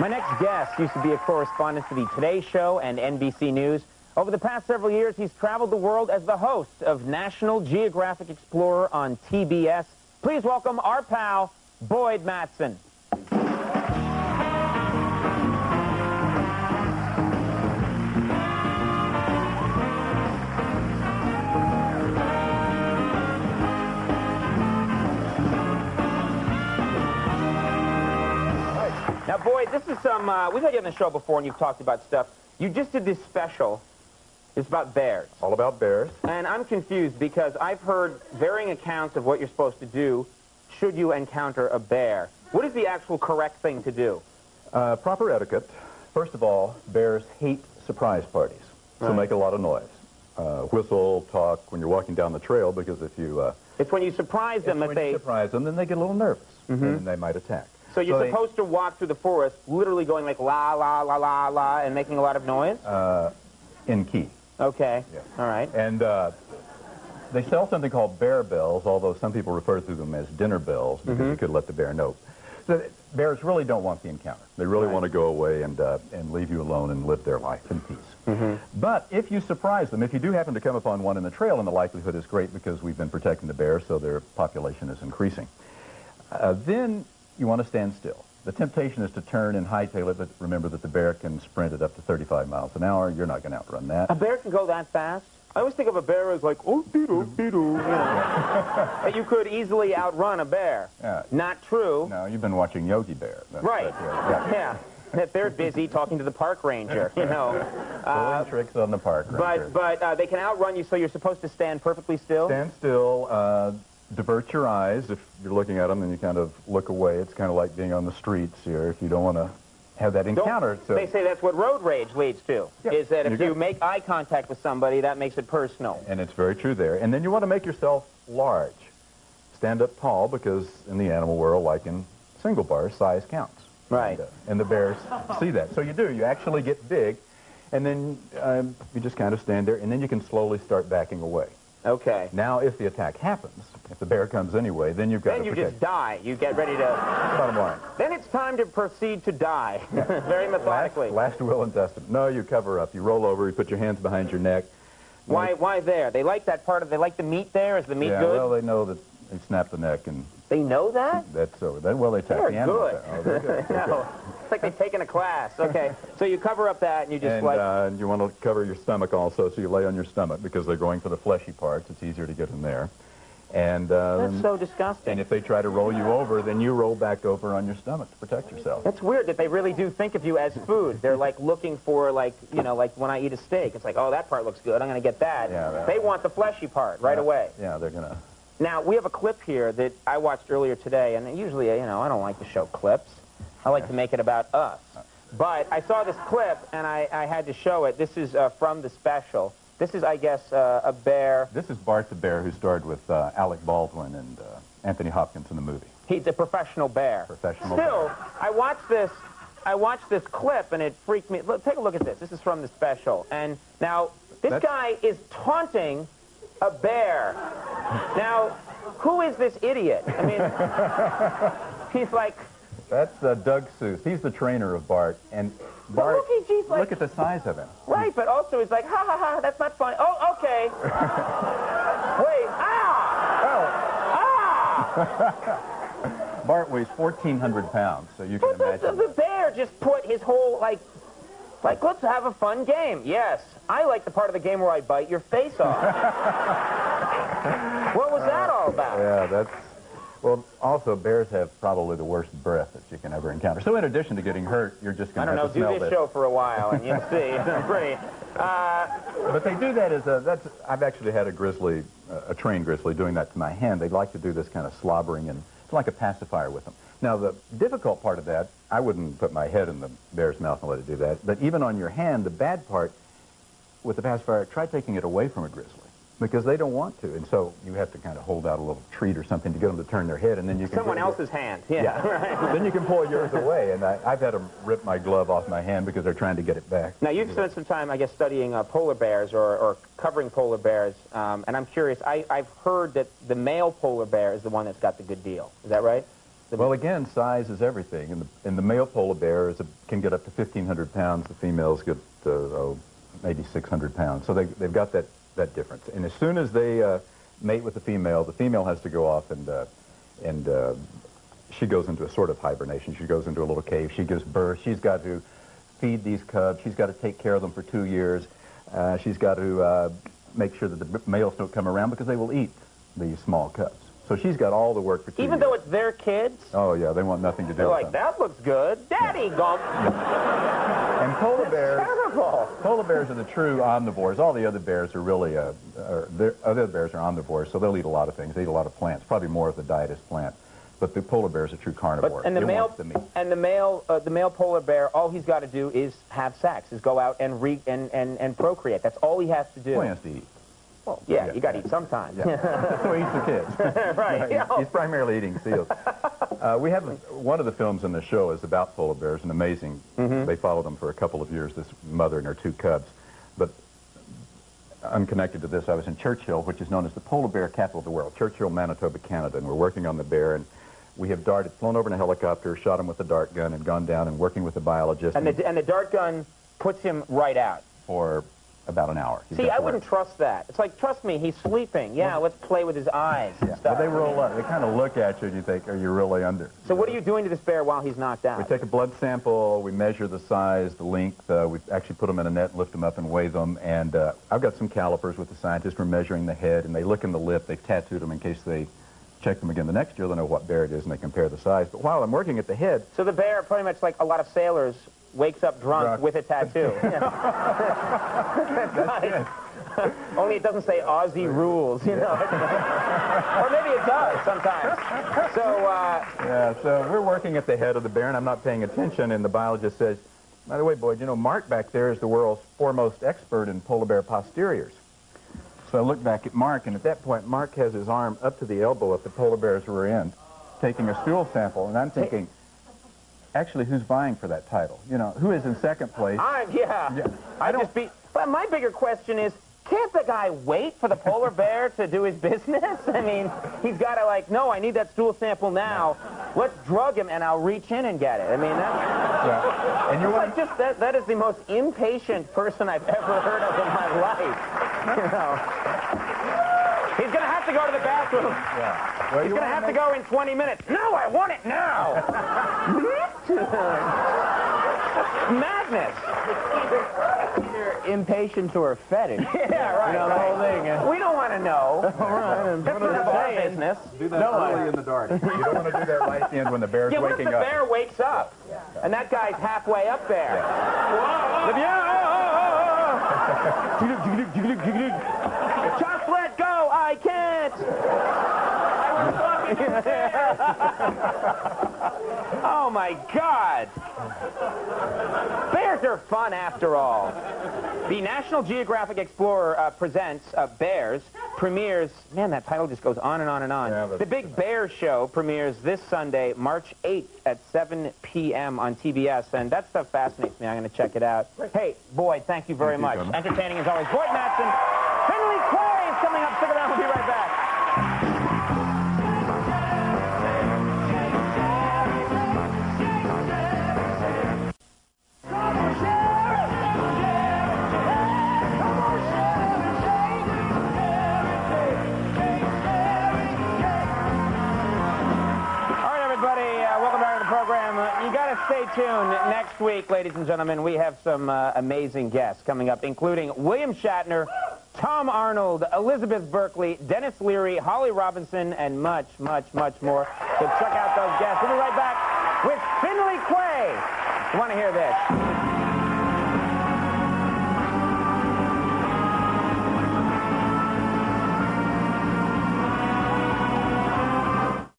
My next guest used to be a correspondent for the Today Show and NBC News. Over the past several years, he's traveled the world as the host of National Geographic Explorer on TBS. Please welcome our pal, Boyd Matson. Now, Boyd, this is some, we've had you on the show before and you've talked about stuff. You just did this special. It's about bears. All about bears. And I'm confused because I've heard varying accounts of what you're supposed to do should you encounter a bear. What is the actual correct thing to do? Proper etiquette. First of all, bears hate surprise parties, so make a lot of noise. Whistle, talk when you're walking down the trail, because if you... it's when you surprise them that they... surprise them, then they get a little nervous, and they might attack. So you're supposed to walk through the forest literally going like la, la, la, la, la, and making a lot of noise? In key. Okay. Yes. All right. And they sell something called bear bells, although some people refer to them as dinner bells, because you could let the bear know. So bears really don't want the encounter. They really want to go away and leave you alone and live their life in peace. But if you surprise them, if you do happen to come upon one in the trail, and the likelihood is great because we've been protecting the bears, so their population is increasing, then you want to stand still. The temptation is to turn and hightail it, but remember that the bear can sprint at up to 35 miles an hour. You're not going to outrun that. A bear can go that fast? I always think of a bear as like, oh, dee-doo, dee-doo, you know. That you could easily outrun a bear. Yeah. Not true. No, you've been watching Yogi Bear. Right. Yeah. That they're busy talking to the park ranger, you know. Pulling tricks on the park ranger. But they can outrun you, so you're supposed to stand perfectly still? Stand still. Divert your eyes. If you're looking at them, then you kind of look away. It's kind of like being on the streets here if you don't want to have that encounter. So. They say that's what road rage leads to, is that if you make eye contact with somebody, that makes it personal. And it's very true there. And then you want to make yourself large. Stand up tall, because in the animal world, like in single bars, size counts. Right. And the bears see that. So you do. You actually get big, and then you just kind of stand there, and then you can slowly start backing away. Okay. Now, if the attack happens, if the bear comes anyway, then you've got to protect. Then you just die. You get ready to... Bottom line. Then it's time to proceed to die, very methodically. Last will and testament. No, you cover up. You roll over. You put your hands behind your neck. Why there? They like that part of... They like the meat there? Is the meat good? Yeah, well, they know that they snap the neck and... They know that? That's over. Well, they attack the animal. Oh, they're good. No. It's like they've taken a class. Okay. So you cover up that and you just and you want to cover your stomach also, so you lay on your stomach because they're going for the fleshy parts. It's easier to get in there. And that's so disgusting. And if they try to roll you over, then you roll back over on your stomach to protect yourself. That's weird that they really do think of you as food. They're like looking for, like, you know, like when I eat a steak. It's like, oh, that part looks good. I'm going to get that. Yeah, they want the fleshy part right away. Yeah, they're going to... Now, we have a clip here that I watched earlier today, and usually, you know, I don't like to show clips. I like to make it about us. But I saw this clip, and I had to show it. This is from the special. This is, I guess, a bear. This is Bart the bear, who starred with Alec Baldwin and Anthony Hopkins in the movie. He's a professional bear. Professional Still, bear. I watched this clip, and it freaked me. Look, take a look at this. This is from the special. And now, this guy is taunting a bear. Now, who is this idiot? I mean, he's like... That's Doug Seuss. He's the trainer of Bart. And Bart, look at the size of him. Right, but also he's like, ha, ha, ha, that's not funny. Oh, okay. Wait, ah! Bart weighs 1,400 pounds, so you can imagine. The bear just put his whole, like, let's have a fun game. Yes, I like the part of the game where I bite your face off. What was that all about? Yeah, that's... Well, also, bears have probably the worst breath that you can ever encounter. So in addition to getting hurt, you're just going to have to smell this. Do this show for a while, and you'll see. It's pretty... But they do that as I've actually had a trained grizzly doing that to my hand. They like to do this kind of slobbering, and it's like a pacifier with them. Now, the difficult part of that, I wouldn't put my head in the bear's mouth and let it do that. But even on your hand, the bad part with the pacifier, try taking it away from a grizzly, because they don't want to. And so you have to kind of hold out a little treat or something to get them to turn their head, and then you can... Someone else's hand. Yeah. Right. Then you can pull yours away, and I've had them rip my glove off my hand because they're trying to get it back. Now, you've spent some time, I guess, studying polar bears or covering polar bears, and I'm curious, I've heard that the male polar bear is the one that's got the good deal. Is that right? Well, again, size is everything. And the male polar bear can get up to 1,500 pounds. The females get maybe 600 pounds. So they've got that difference. And as soon as they mate with the female has to go off and she goes into a sort of hibernation. She goes into a little cave. She gives birth. She's got to feed these cubs. She's got to take care of them for 2 years. She's got to make sure that the males don't come around because they will eat the small cubs. So she's got all the work for 2 years. Even though it's their kids? Oh, yeah, they want nothing to do They're with like, them. that looks good. Daddy, gulp. And polar bears... Terrible. Polar bears are the true omnivores. All the other bears are really... other bears are omnivores, so they'll eat a lot of things. They eat a lot of plants. Probably more of the diet is plant. But the polar bear is a true carnivore. And the male polar bear, all he's got to do is have sex, is go out and procreate. That's all he has to do. Well, he has to eat. Well, yeah, you got to eat sometimes. Yeah. So he eats the kids. Right. He's primarily eating seals. We have one of the films in the show is about polar bears, and amazing. They followed them for a couple of years, this mother and her 2 cubs. But unconnected to this, I was in Churchill, which is known as the polar bear capital of the world, Churchill, Manitoba, Canada, and we're working on the bear. And we have flown over in a helicopter, shot him with a dart gun, and gone down and working with the biologist. And the dart gun puts him right out. For about an hour. See, I wouldn't trust that. It's like, trust me, he's sleeping. Yeah, let's play with his eyes and stuff. But they roll up. They kind of look at you and you think, are you really under? So what are you doing to this bear while he's knocked out? We take a blood sample, we measure the size, the length, we actually put them in a net, lift them up and weigh them, and I've got some calipers with the scientists. We're measuring the head, and they look in the lip. They've tattooed them in case they check them again the next year. They'll know what bear it is, and they compare the size. But while I'm working at the head... So the bear, pretty much like a lot of sailors, wakes up drunk with a tattoo. That's nice. Only it doesn't say Aussie rules, you know. Or maybe it does sometimes. So, yeah, so we're working at the head of the bear, and I'm not paying attention, and the biologist says, by the way, Boyd, you know, Mark back there is the world's foremost expert in polar bear posteriors. So I look back at Mark, and at that point, Mark has his arm up to the elbow at the polar bear's rear end, taking a stool sample, and I'm thinking... Actually, who's vying for that title? You know, who is in second place? But my bigger question is, can't the guy wait for the polar bear to do his business? I mean, he's got to like, no, I need that stool sample now. Let's drug him, and I'll reach in and get it. I mean, that's... Yeah. And you want just that is the most impatient person I've ever heard of in my life. You know. He's going to have to go to the bathroom. Yeah. Well, he's going to have to go in 20 minutes. No, I want it now. Madness. Either impatience or a fetish. Yeah, right. You know, the whole thing. We don't want to know. Right. That's none of our business. Do that early in the dark. You don't want to do that right at the end when the bear's what if waking the up. bear wakes up, and that guy's halfway up there? Just let go. I can't. I was talking to the bear. Oh, my God. Bears are fun, after all. The National Geographic Explorer presents Bears, premieres, man, that title just goes on and on and on. Yeah, the Big Bear Show premieres this Sunday, March 8th at 7 p.m. on TBS, and that stuff fascinates me. I'm going to check it out. Hey, Boyd, thank you very much. Entertaining as always. Boyd Matson, Finley Clay is coming up. Stick around. We'll be right back. You got to stay tuned. Next week, ladies and gentlemen, we have some amazing guests coming up, including William Shatner, Tom Arnold, Elizabeth Berkley, Dennis Leary, Holly Robinson, and much, much, much more. So check out those guests. We'll be right back with Finley Quay. You want to hear this?